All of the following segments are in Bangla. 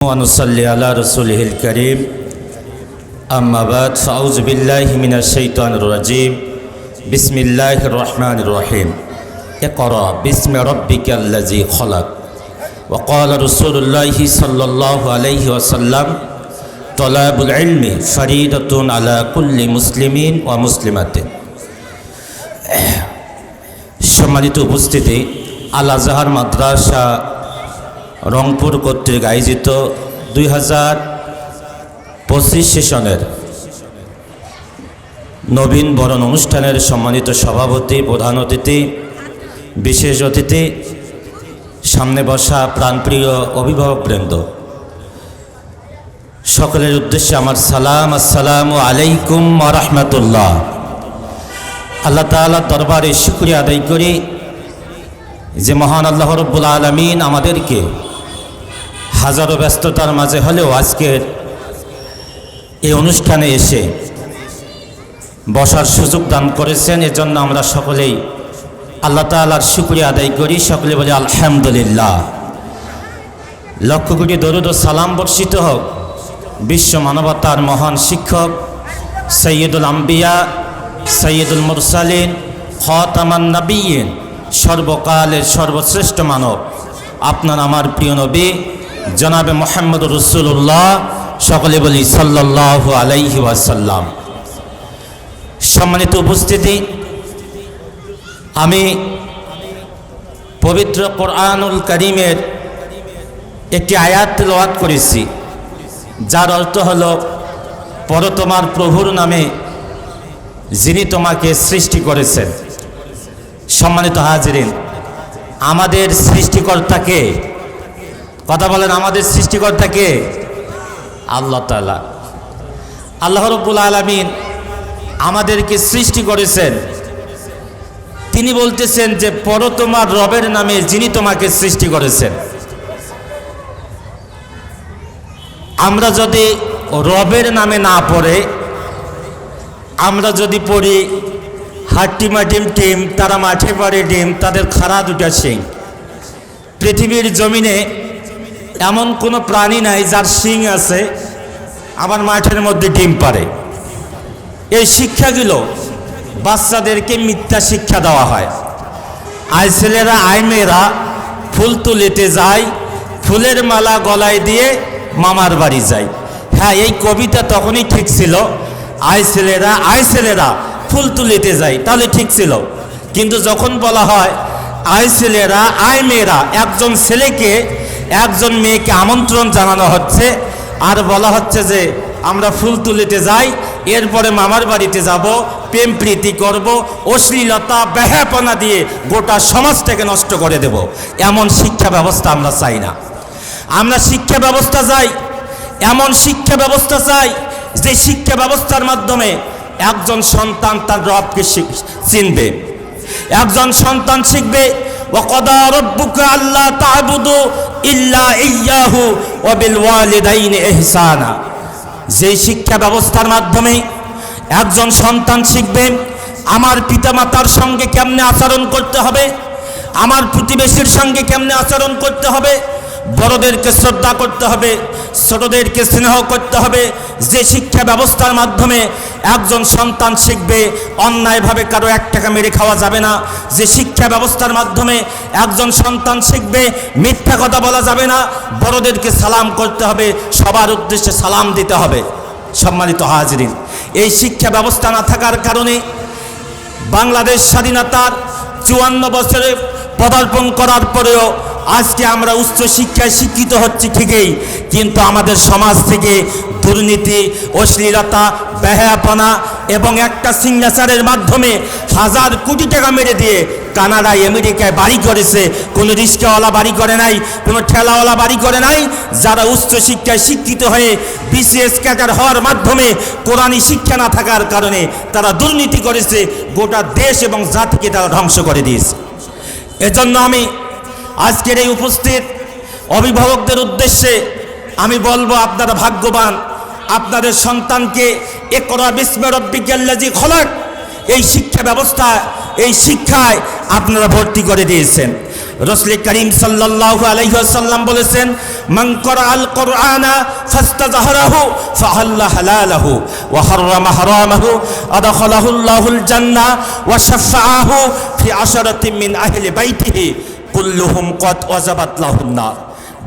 ونصلي على رسوله الكريم أما بعد فأعوذ بالله من الشيطان الرجيم بسم الله الرحمن الرحيم اقرأ باسم ربك الذي خلق وقال رسول الله صلى الله عليه وسلم طلب العلم فريضة على كل مسلم ومسلمة সম্মানিত উপস্থিতি আল আজহার মাদ্রাসা রংপুর কর্তৃক আয়োজিত 2025 সেশনের নবীন বরণ অনুষ্ঠানের সম্মানিত সভাপতি, প্রধান অতিথি, বিশেষ অতিথি, সামনে বসা প্রাণপ্রিয় অভিভাবকবৃন্দ, সকলের উদ্দেশ্যে আমার সালাম। আসসালামু আলাইকুম ওয়া রাহমাতুল্লাহ। আল্লাহ তাআলার দরবারে শুকরিয়া আদায় করি যে মহান আল্লাহ রাব্বুল আলামিন আমাদেরকে হাজারো ব্যস্ততার মাঝে হলেও আজকের এই অনুষ্ঠানে এসে বসার সুযোগ দান করেছেন। এজন্য আমরা সকলেই আল্লাহ তাআলার শুকরিয়া আদায় করি। সকলে বলি আলহামদুলিল্লাহ। লক্ষ কোটি দরুদ ও সালাম বর্ষিত হোক বিশ্ব মানবতার মহান শিক্ষক সৈয়দুল আম্বিয়া সৈয়দুল মুরসালিন খাতামান নবিয়্যিন, সর্বকালের সর্বশ্রেষ্ঠ মানব আপনার আমার প্রিয় নবী জনাবে মুহাম্মদুর রাসূলুল্লাহ, সকলে বলি সাল্লাল্লাহু আলাইহি ওয়াসাল্লাম। সম্মানিত উপস্থিতি, আমি পবিত্র কোরআনুল কারীমের একটি আয়াত তেলাওয়াত করেছি, যার অর্থ হলো পর তোমার প্রভুর নামে যিনি তোমাকে সৃষ্টি করেছেন। সম্মানিত হাজিরিন, আমাদের সৃষ্টিকর্তাকে, কথা বলেন, আমাদের সৃষ্টিকর্তাকে আল্লাহ তাআলা। আল্লাহ রাব্বুল আলামিন আমাদেরকে সৃষ্টি করেছেন। তিনি বলতেছেন যে পর তোমার রবের নামে যিনি তোমাকে সৃষ্টি করেছেন। আমরা যদি রবের নামে না পড়ে আমরা যদি পড়ি হাট্টিমাটিম টিম, তারা মাঠে পাড়ে ডিম, তাদের খাড়া দুটা শিং। পৃথিবীর জমিনে এমন কোনো প্রাণী নাই যার শিং আছে আবার মাঠের মধ্যে ডিম পারে। এই শিক্ষাগুলো বাচ্চাদেরকে মিথ্যা শিক্ষা দেওয়া হয়। আয় ছেলেরা আয় মেয়েরা ফুল তুলিতে যায়, ফুলের মালা গলায় দিয়ে মামার বাড়ি যায়। হ্যাঁ, এই কবিতা তখনই ঠিক ছিল, আয় ছেলেরা ফুল তুলিতে যায়, তাহলে ঠিক ছিল। কিন্তু যখন বলা হয় আয় ছেলেরা আয় মেয়েরা, একজন ছেলেকে একজন মেয়েকে আমন্ত্রণ জানানো হচ্ছে আর বলা হচ্ছে যে আমরা ফুল তুলিতে যাই, এরপরে মামার বাড়িতে যাব, প্রেম প্রীতি করব, অশ্লীলতা বেহাপনা দিয়ে গোটা সমাজটাকে নষ্ট করে দেব, এমন শিক্ষা ব্যবস্থা আমরা চাই না। আমরা শিক্ষা ব্যবস্থা চাই, এমন শিক্ষা ব্যবস্থা চাই যে শিক্ষা ব্যবস্থার মাধ্যমে একজন সন্তান তার রবকে চিনবে, একজন সন্তান শিখবে ওয়াকাদা রাব্বুকা আল্লা তা'বুদু ইল্লা ইয়্যাহু ওয়া বিল ওয়ালিদাইনি ইহসানা। যে শিক্ষা ব্যবস্থার মাধ্যমে একজন সন্তান শিখবে আমার পিতামাতার সঙ্গে কেমনে আচরণ করতে হবে, আমার প্রতিবেশীর সঙ্গে কেমনে আচরণ করতে হবে, বড়দেরকে শ্রদ্ধা করতে হবে, ছোটদেরকে স্নেহ করতে হবে। যে শিক্ষা ব্যবস্থার মাধ্যমে একজন সন্তান শিখবে অন্যায়ভাবে কারো 1 টাকা মেরে খাওয়া যাবে না, যে শিক্ষা ব্যবস্থার মাধ্যমে একজন সন্তান শিখবে মিথ্যা কথা বলা যাবে না, বড়দেরকে সালাম করতে হবে, সবার উদ্দেশ্যে সালাম দিতে হবে। সম্মানিত হাজিরিন, এই শিক্ষা ব্যবস্থা না থাকার কারণে বাংলাদেশ স্বাধীনতার 54 বছরে পদার্পণ করার পরেও আজকে আমরা উচ্চ শিক্ষায় শিক্ষিত হচ্ছি ঠিকই, কিন্তু আমাদের সমাজ থেকে দুর্নীতি, অশ্লীলতা, বেহায়াপনা এবং একটা সিগনেচারের মাধ্যমে হাজার কোটি টাকা মেরে দিয়ে কানাডায় আমেরিকায় বাড়ি করেছে। কোনো রিক্সাওয়ালা বাড়ি করে নাই, কোনো ঠেলাওয়ালা বাড়ি করে নাই। যারা উচ্চ শিক্ষায় শিক্ষিত হয়ে বিসিএস ক্যাডার হওয়ার মাধ্যমে কোরআনী শিক্ষা না থাকার কারণে তারা দুর্নীতি করেছে, গোটা দেশ এবং জাতিকে তারা ধ্বংস করে দিয়েছে। এজন্য আমি আজকের এই উপস্থিত অভিভাবকদের উদ্দেশ্যে আমি বলবো, আপনারা ভাগ্যবান, আপনাদের সন্তানকে ইকরা বিসমি রাব্বিকাল্লাযী খলাক এই শিক্ষা ব্যবস্থা, এই শিক্ষায় আপনারা ভর্তি করে দিয়েছেন। রাসূল করিম সাল্লাল্লাহু আলাইহি ওয়াসাল্লাম বলেছেন, মান ক্বরাআল কুরআনা ফাস্তাযহারাহু ফাহাল্লা হালালাহু ওয়া হাররামা হারামাহু আদখালাহুল্লাহুল জান্নাহ ওয়া শাফাআহু ফি আশরাতিন মিন আহলি বাইতিহি কুল্লুহুম কদ ওয়াজাবাত লাহুন নার।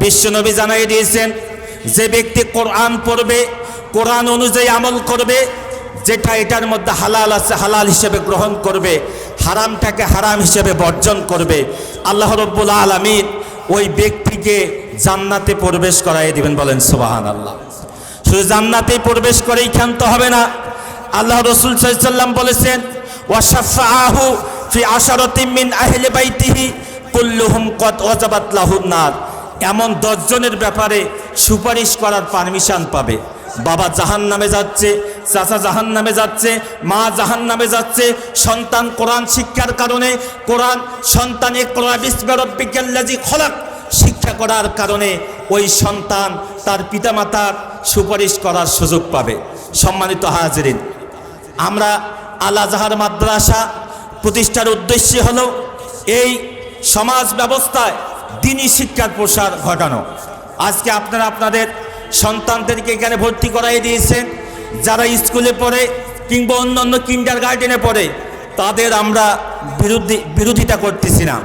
বিশ্বনবী জানাই দিয়েছেন, যে ব্যক্তি কোরআন পড়বে, কোরআন অনুযায়ী আমল করবে, যেটা এটার মধ্যে হালাল আছে হালাল হিসেবে গ্রহণ করবে, হারামটাকে হারাম হিসেবে বর্জন করবে, আল্লাহ রাব্বুল আলামিন ওই ব্যক্তিকে জান্নাতে প্রবেশ করাই দিবেন। বলেন সুবহানাল্লাহ। শুধু জান্নাতেই প্রবেশ করেই ক্ষান্ত হবে না, আল্লাহ রাসূল সাল্লাল্লাহু আলাইহি ওয়াসাল্লাম বলেছেন, ওয়া শাফাআহু ফি আশরাতিন মিন আহলি বাইতিহি কুল্লুহুম কদ ওয়াজাবাত লাহুন নার। এমন 10 জনের ব্যাপারে সুপারিশ করার পারমিশন পাবে। বাবা জাহান্নামে যাচ্ছে, চাচা জাহান্নামে যাচ্ছে, মা জাহান্নামে যাচ্ছে, সন্তান কোরআন শিক্ষার কারণে, কোরআন সন্তান ইকরা বিসমি রাব্বিকাল্লাযী খলাক শিক্ষা করার কারণে ওই সন্তান তার পিতামাতার সুপারিশ করার সুযোগ পাবে। সম্মানিত হাজিরিন, আমরা আল আজহার মাদ্রাসা প্রতিষ্ঠার উদ্দেশ্য হলো এই সমাজ ব্যবস্থায় দ্বীনি শিক্ষার প্রসার ঘটানো। আজকে আপনারা আপনাদের সন্তানদেরকে এখানে ভর্তি করাই দিয়েছেন, যারা স্কুলে পড়ে কিংবা অন্যান্য কিন্ডারগার্টেনে পড়ে তাদের আমরা বিরোধিতা করতেছি না,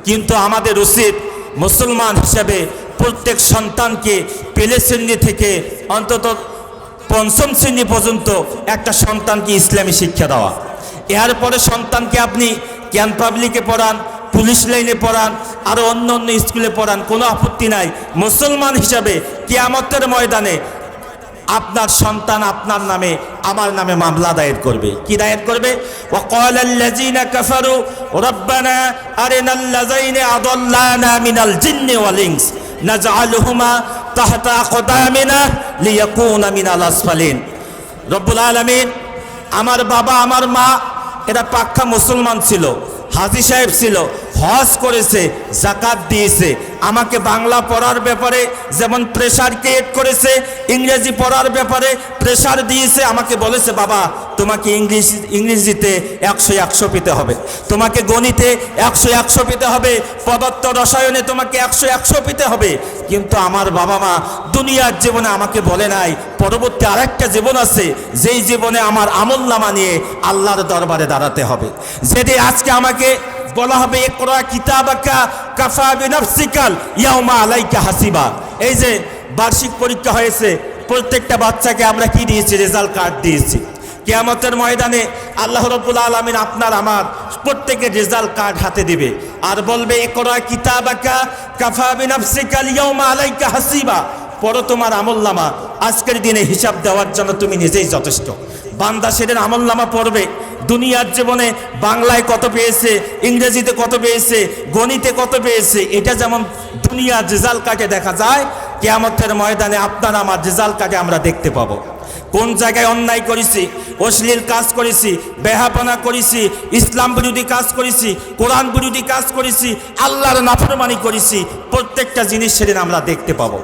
কিন্তু আমাদের উচিত মুসলমান হিসেবে প্রত্যেক সন্তানকে প্লে শ্রেণী থেকে অন্তত 5ম শ্রেণী পর্যন্ত একটা সন্তানকে ইসলামী শিক্ষা দেওয়া। এরপরে সন্তানকে আপনি জ্ঞান পাবলিকে পড়ান, পুলিশ লাইনে পড়ান, আরও অন্য অন্য স্কুলে পড়ান, কোনো আপত্তি নাই। মুসলমান হিসাবে কিয়ামতের ময়দানে আপনার সন্তান আপনার নামে আমার নামে মামলা দায়ের করবে। কি দায়ের করবে? ওয়াকালাল্লাযীনা কাফারু রাব্বানা আরিনাল্লাযীনা আদাল্লানা মিনাল জিন্নি ওয়াল ইনস নাজআলুহুমা তাহতা আকদামিনা লিয়াকুনা মিনাল আসফালিন। রব্বুল আলামিন, আমার বাবা আমার মা এরা পাক্কা মুসলমান ছিল, হাজী সাহেব ছিল, হজ করেছে, জাকাত দিয়েছে, আমাকে বাংলা পড়ার ব্যাপারে যেমন প্রেশার ক্রিয়েট করেছে, ইংরেজি পড়ার ব্যাপারে প্রেশার দিয়েছে, আমাকে বলেছে বাবা তোমাকে ইংরেজিতে 100 পেতে হবে, তোমাকে গণিতে 100 পেতে হবে, পদার্থ রসায়নে তোমাকে 100 পেতে হবে। কিন্তু আমার বাবা মা দুনিয়ার জীবনে আমাকে বলে নাই পরবর্তী আরেকটা জীবন আছে, যেই জীবনে আমার আমলনামা নিয়ে আল্লাহর দরবারে দাঁড়াতে হবে। যেটি আজকে আমাকে বলা হবে ইকরা কিতাবাকা কাফা বিনাফসিকাল ইয়াউমা আলাইকা হাসিবা। এই যে বার্ষিক পরীক্ষা হয়েছে, প্রত্যেকটা বাচ্চাকে আমরা কি দিয়েছি? রেজাল্ট কার্ড দিয়েছি। কিয়ামতের ময়দানে আল্লাহ রাব্বুল আলামিন আপনার আমার প্রত্যেকের রেজাল্ট কার্ড হাতে দিবে আর বলবে ইকরা কিতাবাকা কাফা বিনাফসিকাল ইয়াউমা আলাইকা হাসিবা। পড়ো তোমার আমলনামা, আজকের দিনে হিসাব দেওয়ার জন্য তুমি নিজেই যথেষ্ট। বান্দা সেদিন আমলনামা পড়বে, দুনিয়ার জীবনে বাংলায় কত পেয়েছে, ইংরেজিতে কত পেয়েছে, গণিতে কত পেয়েছে, এটা যেমন দুনিয়ার রেজাল্ট কার্ডে দেখা যায়, কিয়ামতের ময়দানে আপনার আমার রেজাল্ট কার্ডে আমরা দেখতে পাবো কোন জায়গায় অন্যায় করেছি, অশ্লীল কাজ করেছি, বেহাপনা করেছি, ইসলাম বিরোধী কাজ করেছি, কোরআন বিরোধী কাজ করেছি, আল্লাহর নাফরমানি করেছি, প্রত্যেকটা জিনিস সেদিন আমরা দেখতে পাবো।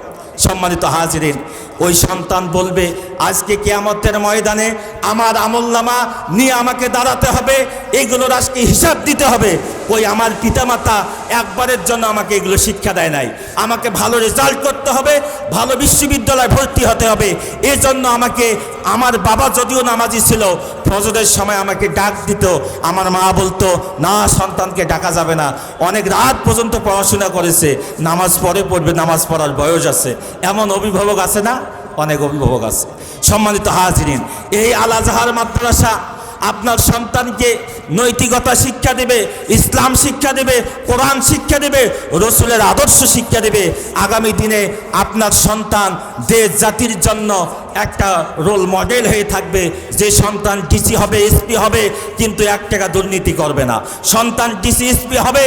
সম্মানিত হাজিরিন, ওই সন্তান বলবে আজকে কিয়ামতের ময়দানে আমার আমলনামা নিয়ে আমাকে দাঁড়াতে হবে, এইগুলোর আজকে হিসাব দিতে হবে। ওই আমার পিতামাতা একবারের জন্য আমাকে এগুলো শিক্ষা দেয় নাই, আমাকে ভালো রেজাল্ট করতে হবে, ভালো বিশ্ববিদ্যালয়ে ভর্তি হতে হবে, এই জন্য আমাকে আমার বাবা যদিও নামাজি ছিল, ফজরের সময় আমাকে ডাক দিত, আমার মা বলতো না সন্তানকে ডাকা যাবে না, অনেক রাত পর্যন্ত পড়াশোনা করেছে, নামাজ পড়বে, নামাজ পড়ার বয়স আছে, এমন অভিভাবক আছে না? অনেক অভিভাবক আছে। সম্মানিত হাজিরিন, এই আল আজহার মাদ্রাসা আপনার সন্তানকে নৈতিকতা শিক্ষা দেবে, ইসলাম শিক্ষা দেবে, কোরআন শিক্ষা দেবে, রসুলের আদর্শ শিক্ষা দেবে। আগামী দিনে আপনার সন্তান দেশ জাতির জন্য একটা রোল মডেল হয়ে থাকবে। যে সন্তান ডিসি হবে, এসপি হবে, কিন্তু 1 টাকা দুর্নীতি করবে না। সন্তান ডিসি এসপি হবে,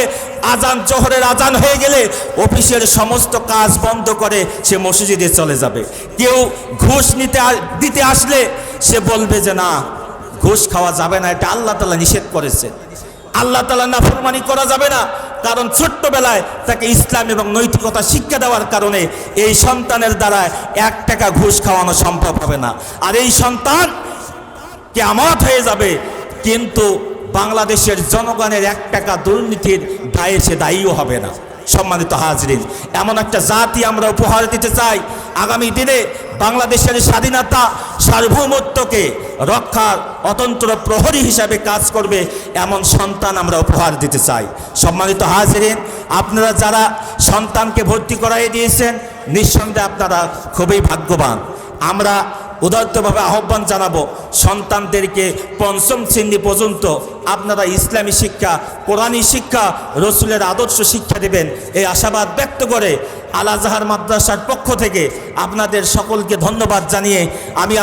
আজান জোহরের আজান হয়ে গেলে অফিসের সমস্ত কাজ বন্ধ করে সে মসজিদে চলে যাবে। কেউ ঘুষ দিতে আসলে সে বলবে যে না, ঘুষ খাওয়া যাবে না, এটা আল্লাহ তাআলা নিষেধ করেছে, আল্লাহ তাআলা নাফরমানি করা যাবে না। কারণ ছোট্টবেলায় তাকে ইসলাম এবং নৈতিকতা শিক্ষা দেওয়ার কারণে এই সন্তানের দ্বারা 1 টাকা ঘুষ খাওয়ানো সম্ভব হবে না। আর এই সন্তান কিয়ামত হয়ে যাবে, কিন্তু বাংলাদেশের জনগণের 1 টাকা দুর্নীতির দায়ে সে দায়ীও হবে না। সম্মানিত হাজরিন, এমন একটা জাতি আমরা উপহার দিতে চাই আগামী দিনে বাংলাদেশের স্বাধীনতা সার্বভৌমত্বকে রক্ষার অতন্ত্র প্রহরী হিসাবে কাজ করবে এমন সন্তান আমরা উপহার দিতে চাই। সম্মানিত হাজরিন, আপনারা যারা সন্তানকে ভর্তি করাই দিয়েছেন নিঃসন্দেহে আপনারা খুবই ভাগ্যবান। আমরা উদারতভাবে আহ্বান জানাবো সন্তানদেরকে পঞ্চম শ্রেণী পর্যন্ত আপনারা ইসলামী শিক্ষা, কোরআনী শিক্ষা, রসুলের আদর্শ শিক্ষা দেবেন এই আশাবাদ ব্যক্ত করে আল আজহার মাদ্রাসার পক্ষ থেকে আপনাদের সকলকে ধন্যবাদ জানিয়ে আমি